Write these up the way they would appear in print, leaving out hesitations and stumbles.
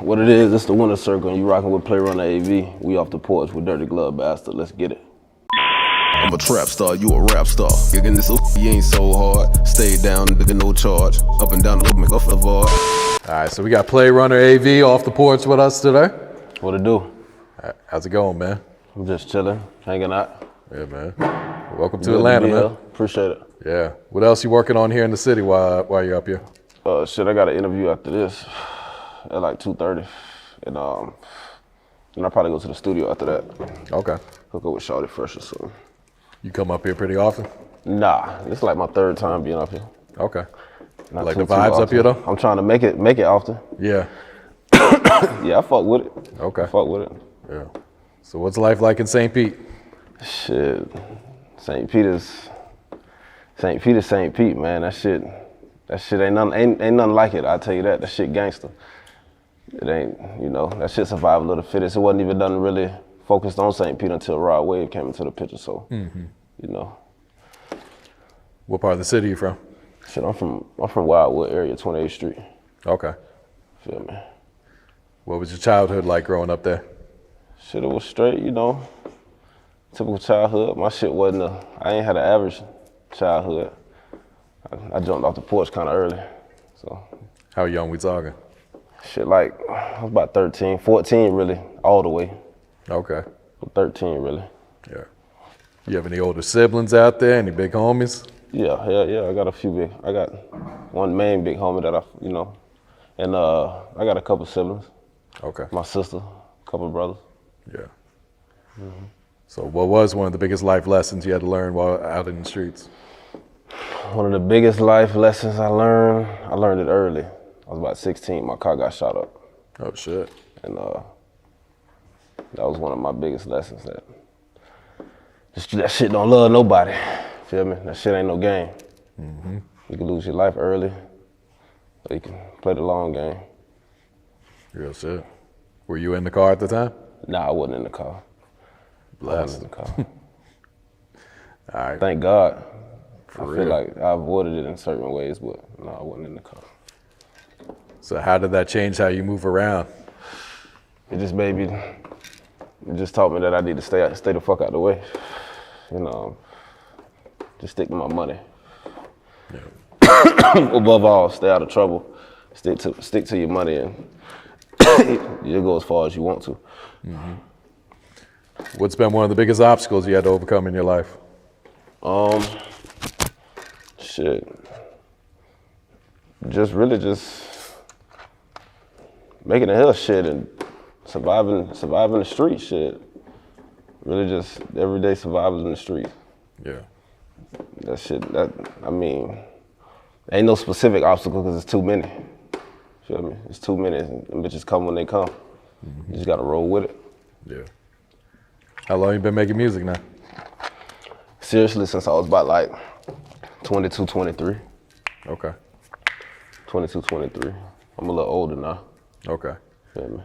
What it is, it's the Wynners Circle, and you rocking with Playrunna AV. We off the porch with Dirty Glove Bastard. Let's get it. I'm a trap star, you a rap star. Gigging this you ain't so hard. Stay down, nigga, no charge. Up and down the hook, make off the bar. All right, so we got Playrunna AV off the porch with us today. What it do? How's it going, man? I'm just chilling, hanging out. Yeah, man. Welcome to Atlanta, man. Appreciate it. Yeah. What else you working on here in the city while you're up here? Shit, I got an interview after this at like 2:30, and I'll probably go to the studio after that. Okay. Hook up with Shawty fresh or something. You come up here pretty often? Nah, it's like my third time being up here. Okay. Not like too the vibes often. up here though? I'm trying to make it often. Yeah. Yeah, I fuck with it. Okay. I fuck with it. Yeah. So what's life like in St. Pete? Shit, St. Peter's, St. Pete, man. That shit ain't nothing like it. I tell you that. That shit gangster. It ain't, that shit survival of the fittest. It wasn't even done really focused on St. Pete until Rod Wave came into the picture. So, What part of the city you from? Shit, I'm from Wildwood area, 28th Street. Okay. Feel me? What was your childhood like growing up there? Shit, it was straight, typical childhood. My shit I ain't had an average childhood. I jumped off the porch kind of early, so. How young we talking? Shit, like, I was about 13, 14 really, all the way. Okay. 13 really. Yeah. You have any older siblings out there? Any big homies? Yeah. I got a few I got one main big homie that and I got a couple siblings. Okay. My sister, a couple brothers. Yeah. Mm-hmm. So what was one of the biggest life lessons you had to learn while out in the streets? One of the biggest life lessons I learned it early. I was about 16, my car got shot up. Oh shit. And that was one of my biggest lessons, that shit don't love nobody, feel me? That shit ain't no game. Mm-hmm. You can lose your life early, or you can play the long game. Real shit. Were you in the car at the time? Nah, I wasn't in the car. Blessed. I wasn't in the car. All right. Thank God. For I real. feel like I avoided it in certain ways, but no, I wasn't in the car. So how did that change how you move around? It just taught me that I need to stay the fuck out the way. Just stick to my money. Yeah. Above all, stay out of trouble. Stick to your money, and you'll go as far as you want to. Mm-hmm. What's been one of the biggest obstacles you had to overcome in your life? Shit. Just making the hell shit and surviving the street shit. Really just everyday survivors in the street. Yeah. That shit, ain't no specific obstacle because it's too many. Feel me? It's too many. And bitches come when they come. Mm-hmm. You just gotta roll with it. Yeah. How long you been making music now? Seriously, since I was about like 22, 23. Okay. 22, 23. I'm a little older now. Okay. Feel me?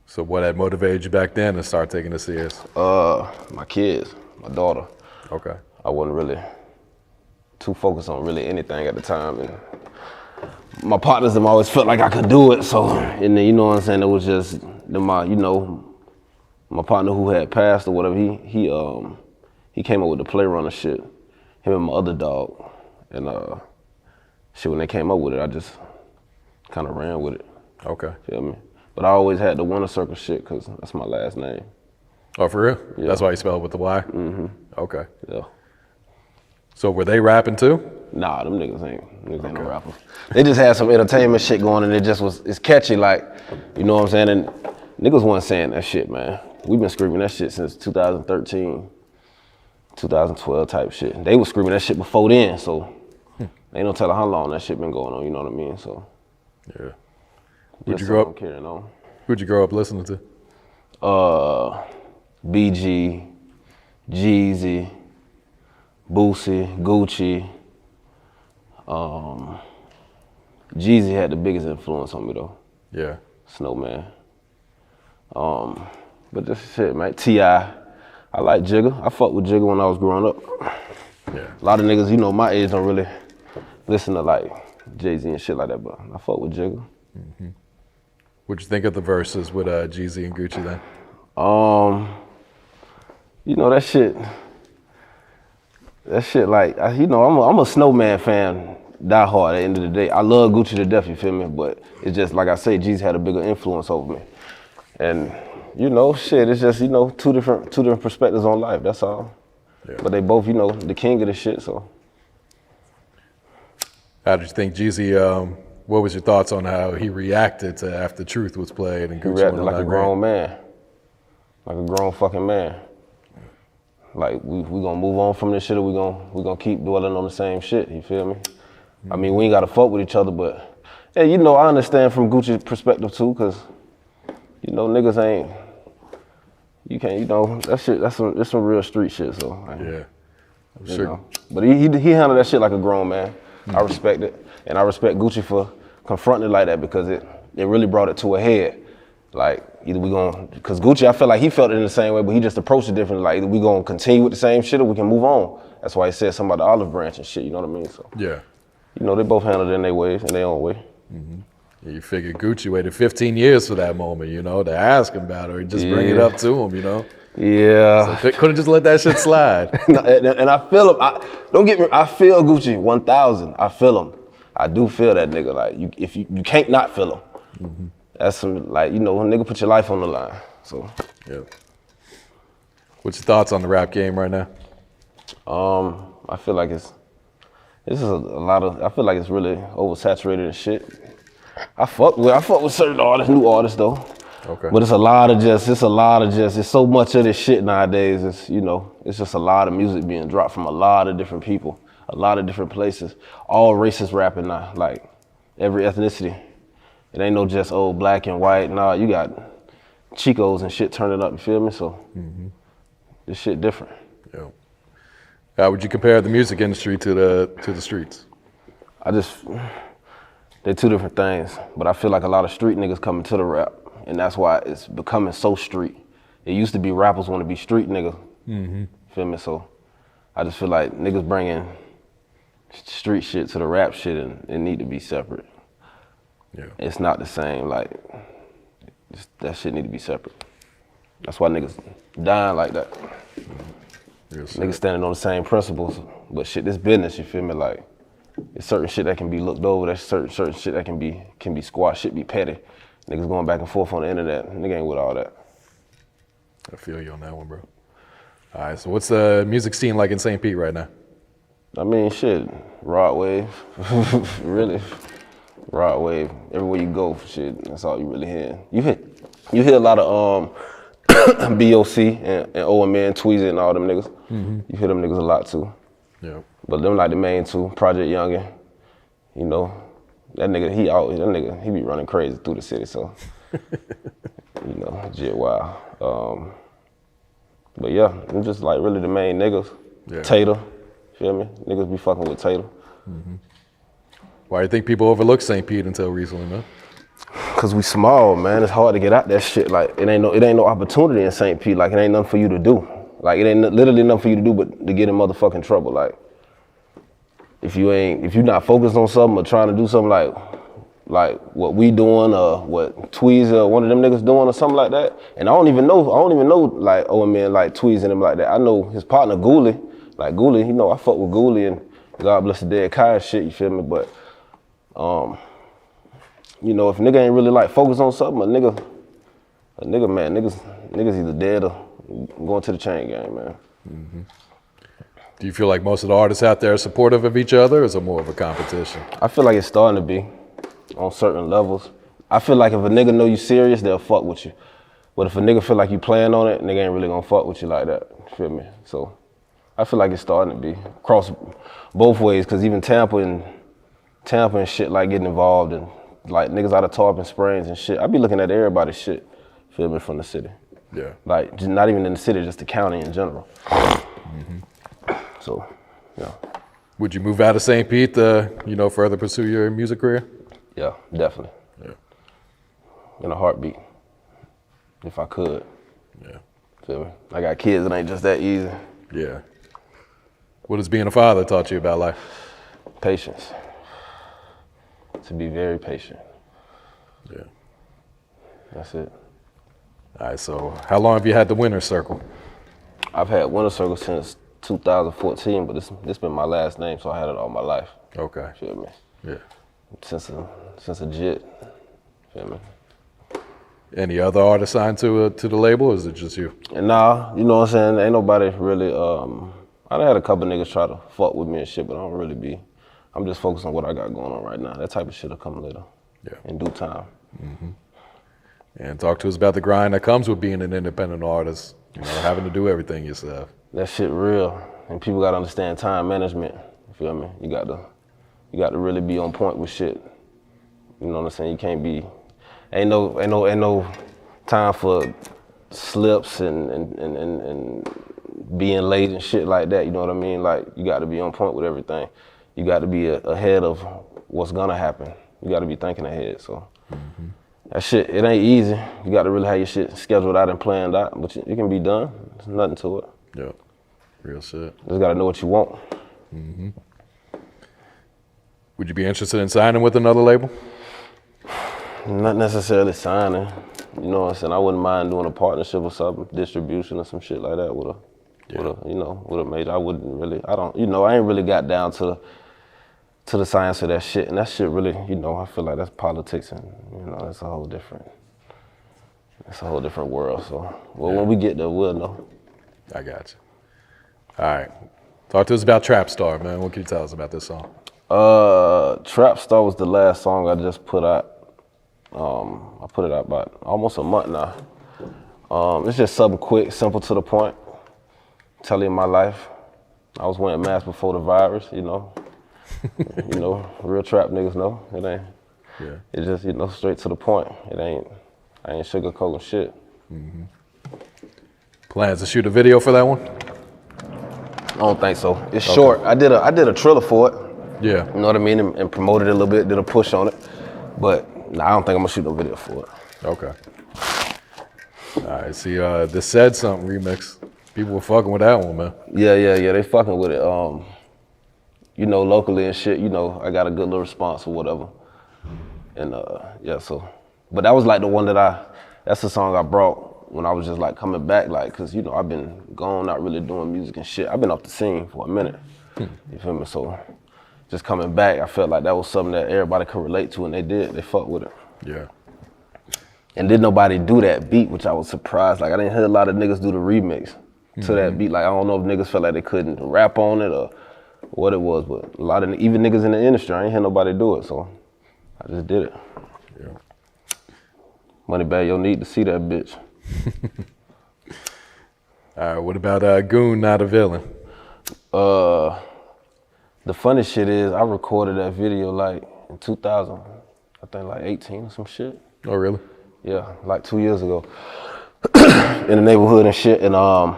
So what had motivated you back then to start taking this serious? My kids, my daughter. Okay. I wasn't really too focused on really anything at the time, and my partners them always felt like I could do it. So, and then, you know what I'm saying, it was just my partner who had passed or whatever. He came up with the Playrunna shit. Him and my other dog, and shit. When they came up with it, I just kind of ran with it. Okay. Feel me? But I always had the Wynners Circle shit because that's my last name. Oh, for real? Yeah. That's why you spell it with the Y? Mm-hmm. Okay. Yeah. So were they rapping too? Nah, them niggas ain't no rappers. They just had some entertainment shit going, and it's catchy, like, you know what I'm saying? And niggas wasn't saying that shit, man. We've been screaming that shit since 2013, 2012 type shit. They was screaming that shit before then, so ain't no telling how long that shit been going on, you know what I mean? So yeah. Who'd you grow up carrying on? Who'd you grow up listening to? BG, Jeezy, Boosie, Gucci. Jeezy had the biggest influence on me though. Yeah. Snowman. But just shit, man. T.I. I like Jigga. I fucked with Jigga when I was growing up. Yeah. A lot of niggas, my age don't really listen to like Jay-Z and shit like that, but I fuck with Jigga. Mm-hmm. What'd you think of the verses with Jeezy and Gucci then? You know, that shit like, you know, I'm a Snowman fan, die hard at the end of the day. I love Gucci to death, you feel me? But it's just, like I say, Jeezy had a bigger influence over me. And, you know, shit, it's just, you know, two different perspectives on life, that's all. Yeah. But they both, you know, the king of the shit, so. How did you think Jeezy, what was your thoughts on how he reacted to after Truth was played and Gucci reacted like a grown man. Like a grown fucking man. Like we gonna move on from this shit, or we gonna keep dwelling on the same shit, you feel me? I mean, we ain't gotta fuck with each other, but yeah, you know, I understand from Gucci's perspective too, cause you know, niggas ain't, you can't, you know, that shit, that's some real street shit, so. Yeah, I'm sure. know. But he handled that shit like a grown man. I respect it, and I respect Gucci for confronting it like that, because it really brought it to a head. Like, either we gonna, cause Gucci, I feel like he felt it in the same way, but he just approached it differently. Like, either we gonna continue with the same shit or we can move on. That's why he said something about the olive branch and shit, you know what I mean? So, yeah. You know, they both handled it in their ways, in their own way. Mm-hmm. Yeah, you figure Gucci waited 15 years for that moment, you know, to ask him about it or just bring it up to him, you know? Yeah. So couldn't just let that shit slide. And I feel him, don't get me, I feel Gucci 1,000, I feel him. I do feel that nigga, like, you can't not feel him. Mm-hmm. That's some, like, you know, a nigga put your life on the line, so. Yeah. What's your thoughts on the rap game right now? I feel like this is a lot of, I feel like it's really oversaturated and shit. I fuck with certain artists, new artists though. Okay. But it's so much of this shit nowadays. It's, you know, it's just a lot of music being dropped from a lot of different people, a lot of different places, all races rapping now, like every ethnicity. It ain't no just old black and white. Nah, you got Chicos and shit turning up, you feel me? So this shit different. Yeah. How would you compare the music industry to the streets? They're two different things, but I feel like a lot of street niggas coming to the rap, and that's why it's becoming so street. It used to be rappers want to be street niggas, feel me? So I just feel like niggas bringing street shit to the rap shit, and it need to be separate. Yeah. It's not the same, like, that shit need to be separate. That's why niggas dying like that. Niggas standing on the same principles, but shit, this business, you feel me? Like, it's certain shit that can be looked over, there's certain shit that can be squashed, shit be petty. Niggas going back and forth on the internet, nigga ain't with all that. I feel you on that one, bro. All right, so what's the music scene like in St. Pete right now? I mean, shit, Rod Wave, really. Rod Wave, everywhere you go, shit, that's all you really hear. You hear a lot of BOC and OMN, Tweezy and all them niggas. You hear them niggas a lot too. Yeah. But them like the main two, Project Youngin, you know, that nigga, he be running crazy through the city, so, you know, shit wild. But yeah, I'm just like really the main niggas. Yeah. Tater, feel me? Niggas be fucking with Tater. Why do you think people overlook St. Pete until recently, man? Cause we small, man. It's hard to get out that shit. Like it ain't no opportunity in St. Pete. Like it ain't nothing for you to do. Like it ain't literally nothing for you to do but to get in motherfucking trouble. Like if you not focused on something or trying to do something like what we doing or what Tweez or one of them niggas doing or something like that. And I don't even know like OMN like Tweez and them like that. I know his partner Ghoulie. Like Ghoulie, you know, I fuck with Ghoulie and God bless the dead Kai and shit, you feel me? But you know, if nigga ain't really like focused on something, a nigga, man, niggas either dead or going to the chain gang, man. Do you feel like most of the artists out there are supportive of each other, or is it more of a competition? I feel like it's starting to be on certain levels. I feel like if a nigga know you serious, they'll fuck with you. But if a nigga feel like you playing on it, nigga ain't really gonna fuck with you like that, you feel me? So I feel like it's starting to be across both ways, cause even Tampa and shit like getting involved and like niggas out of Tarpon Springs and shit. I be looking at everybody's shit, feel me, from the city. Yeah. Like not even in the city, just the county in general. So, yeah. Would you move out of St. Pete to, you know, further pursue your music career? Yeah, definitely. Yeah. In a heartbeat, if I could. Yeah. Feel me? I got kids, it ain't just that easy. Yeah. What has being a father taught you about life? Patience. To be very patient. Yeah. That's it. All right, so how long have you had the Wynners Circle? I've had Wynners Circle since 2014, but this been my last name, so I had it all my life. Okay. Feel me? Yeah. Since a jit. Feel me? Any other artists signed to the label, or is it just you? And nah, you know what I'm saying? Ain't nobody really, I done had a couple niggas try to fuck with me and shit, but I don't really be. I'm just focused on what I got going on right now. That type of shit'll come later. Yeah. In due time. Mm-hmm. And talk to us about the grind that comes with being an independent artist, you know, having to do everything yourself. That shit real. And people gotta understand time management. You feel me? You got to really be on point with shit. You know what I'm saying? You can't be, ain't no time for slips and being late and shit like that. You know what I mean? Like, you got to be on point with everything. You got to be ahead of what's gonna happen. You got to be thinking ahead. So that shit, it ain't easy. You got to really have your shit scheduled out and planned out, but it can be done. There's nothing to it. Yeah, real shit. Just got to know what you want. Mm-hmm. Would you be interested in signing with another label? Not necessarily signing. You know what I'm saying? I wouldn't mind doing a partnership or something, distribution or some shit like that with a major. I wouldn't really, I ain't really got down to the science of that shit. And that shit really, I feel like that's politics and, that's a whole different world. So, when we get there, we'll know. I got you. All right. Talk to us about Trap Star, man. What can you tell us about this song? Trap Star was the last song I just put out. I put it out about almost a month now. It's just something quick, simple to the point. Telling my life. I was wearing masks before the virus, real trap niggas know. It ain't. Yeah. It's just, straight to the point. I ain't sugarcoating shit. Mm-hmm. Plans to shoot a video for that one? I don't think so. It's short. I did a trailer for it. Yeah. You know what I mean? And promoted it a little bit, did a push on it. But I don't think I'm gonna shoot no video for it. Okay. All right, see, the Said Something remix. People were fucking with that one, man. Yeah, they fucking with it. Locally and shit, I got a good little response or whatever. And but that was like the one that's the song I brought when I was just like coming back, like, cause I've been gone, not really doing music and shit. I've been off the scene for a minute. You feel me? So just coming back, I felt like that was something that everybody could relate to, and they fucked with it. Yeah. And didn't nobody do that beat, which I was surprised. Like, I didn't hear a lot of niggas do the remix to that beat. Like, I don't know if niggas felt like they couldn't rap on it or what it was, but a lot of, even niggas in the industry, I ain't hear nobody do it, so I just did it. Yeah. Moneybag, you'll need to see that bitch. All right, what about Goon Not A Villain? The funny shit is, I recorded that video like in 2000, I think like 18 or some shit. Oh, really? Yeah, like 2 years ago. In the neighborhood and shit, and I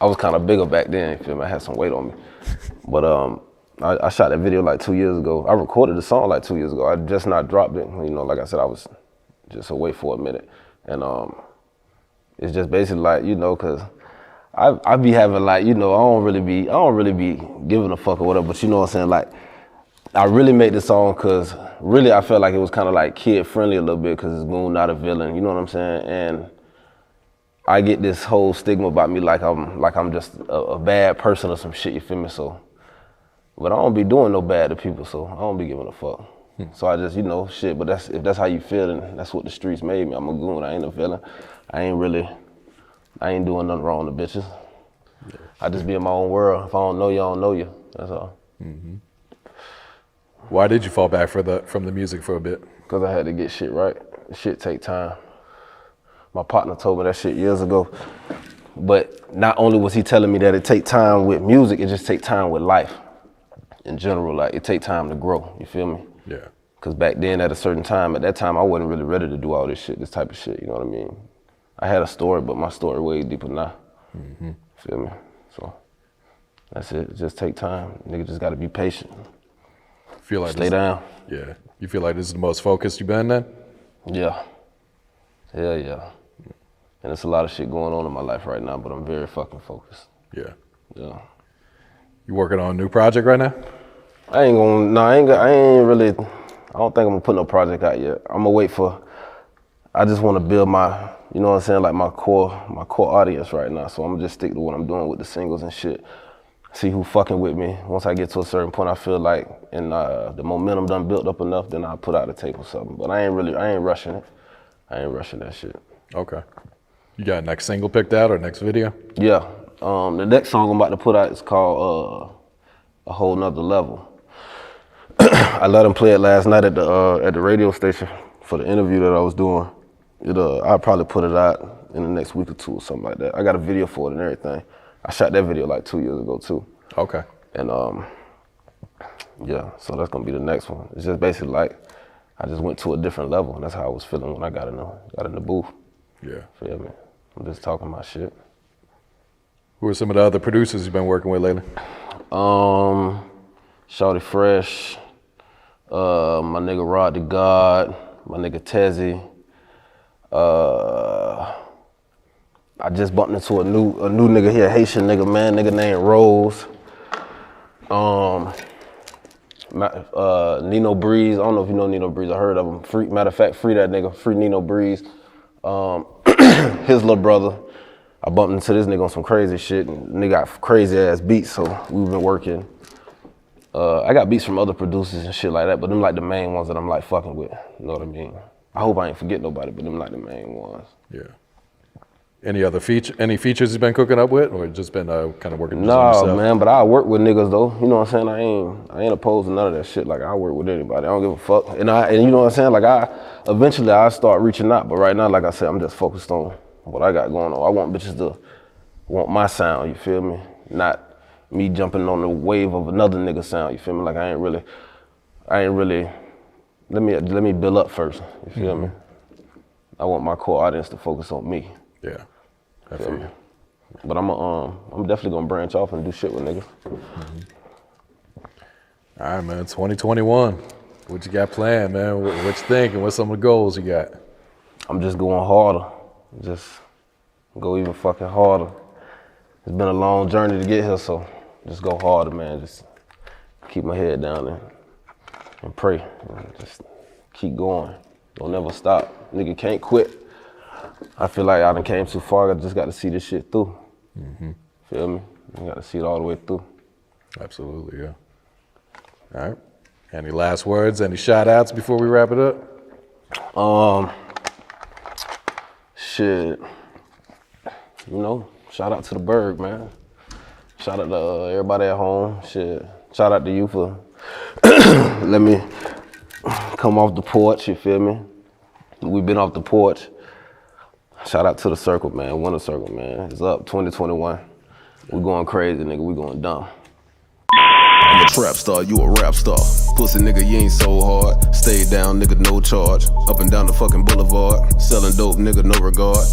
was kind of bigger back then, you feel me? I had some weight on me. But I shot that video like 2 years ago. I recorded the song like 2 years ago. I just not dropped it. Like I said, I was just away for a minute. And it's just basically like, cause I be having like, I don't really be giving a fuck or whatever, but you know what I'm saying? Like, I really made the song cause really I felt like it was kind of like kid friendly a little bit, cause it's Goon Not A Villain, you know what I'm saying? And I get this whole stigma about me like I'm just a bad person or some shit, you feel me? So, but I don't be doing no bad to people, so I don't be giving a fuck. So I just, shit, but if that's how you feel, then that's what the streets made me. I'm a goon, I ain't a villain. I ain't doing nothing wrong to bitches. Yeah. I just be in my own world. If I don't know you, I don't know you, that's all. Mm-hmm. Why did you fall back from the music for a bit? Because I had to get shit right. Shit take time. My partner told me that shit years ago. But not only was he telling me that it take time with music, it just take time with life in general. Like, it take time to grow, you feel me? Yeah. Because back then, at that time, I wasn't really ready to do all this shit, this type of shit, you know what I mean? I had a story, but my story way deeper now. Mm-hmm. Feel me? So that's it. It just take time. Nigga just gotta be patient. Feel like stay down. Yeah. You feel like this is the most focused you've been then? Yeah. Hell yeah. And there's a lot of shit going on in my life right now, but I'm very fucking focused. Yeah. Yeah. You working on a new project right now? I ain't really, I don't think I'm gonna put no project out yet. I'm gonna wait for, I just want to build my, you know what I'm saying, like my core audience right now. So I'm gonna just stick to what I'm doing with the singles and shit. See who fucking with me. Once I get to a certain point, I feel like, and the momentum done built up enough, then I'll put out a tape or something. But I ain't rushing it. I ain't rushing that shit. Okay. You got next single picked out or next video? Yeah. The next song I'm about to put out is called A Whole Nother Level. I let him play it last night at the radio station for the interview that I was doing. I'll probably put it out in the next week or two or something like that. I got a video for it and everything. I shot that video like 2 years ago too. Okay. And yeah, so that's gonna be the next one. It's just basically like I just went to a different level, and that's how I was feeling when I got in the booth. Yeah. Feel me? I'm just talking my shit. Who are some of the other producers you've been working with lately? Shawty Fresh, my nigga Rod the God, my nigga Tezzy. I just bumped into a new nigga here, Haitian nigga, man, nigga named Rose. Nino Breeze, I don't know if you know Nino Breeze, I heard of him. Matter of fact, free that nigga, free Nino Breeze. His little brother. I bumped into this nigga on some crazy shit, and nigga got crazy ass beats, so we've been working. I got beats from other producers and shit like that, but them like the main ones that I'm like fucking with, you know what I mean? I hope I ain't forget nobody, but them like the main ones. Yeah. Any features you've been cooking up with, or just been kind of working just on No, yourself? man, but I work with niggas though. You know what I'm saying? I ain't opposed to none of that shit. Like I work with anybody. I don't give a fuck. And you know what I'm saying? Like eventually I start reaching out, but right now, like I said, I'm just focused on what I got going on. I want bitches to want my sound. You feel me? Not me jumping on the wave of another nigga sound. You feel me? Like I ain't really. Let me build up first. You feel me? I want my core audience to focus on me. Yeah. I feel you. But I'm definitely gonna branch off and do shit with niggas. All right, man. 2021. What you got planned, man? What you thinking? What's some of the goals you got? I'm just going harder. Just go even fucking harder. It's been a long journey to get here, so just go harder, man. Just keep my head down and pray. Just keep going. Don't never stop. Nigga can't quit. I feel like I done came too far. I just got to see this shit through. Feel me? I got to see it all the way through. Absolutely, yeah. All right. Any last words? Any shout outs before we wrap it up? Shit. You know, shout out to the Berg, man. Shout out to everybody at home. Shit. Shout out to you for let me come off the porch, you feel me? We've been off the porch. Shout out to the Circle, man. Wynners Circle, man. It's up 2021. We going crazy, nigga. We going dumb. I'm a trap star, you a rap star. Pussy nigga, you ain't so hard. Stay down, nigga, no charge. Up and down the fucking boulevard. Selling dope, nigga, no regard.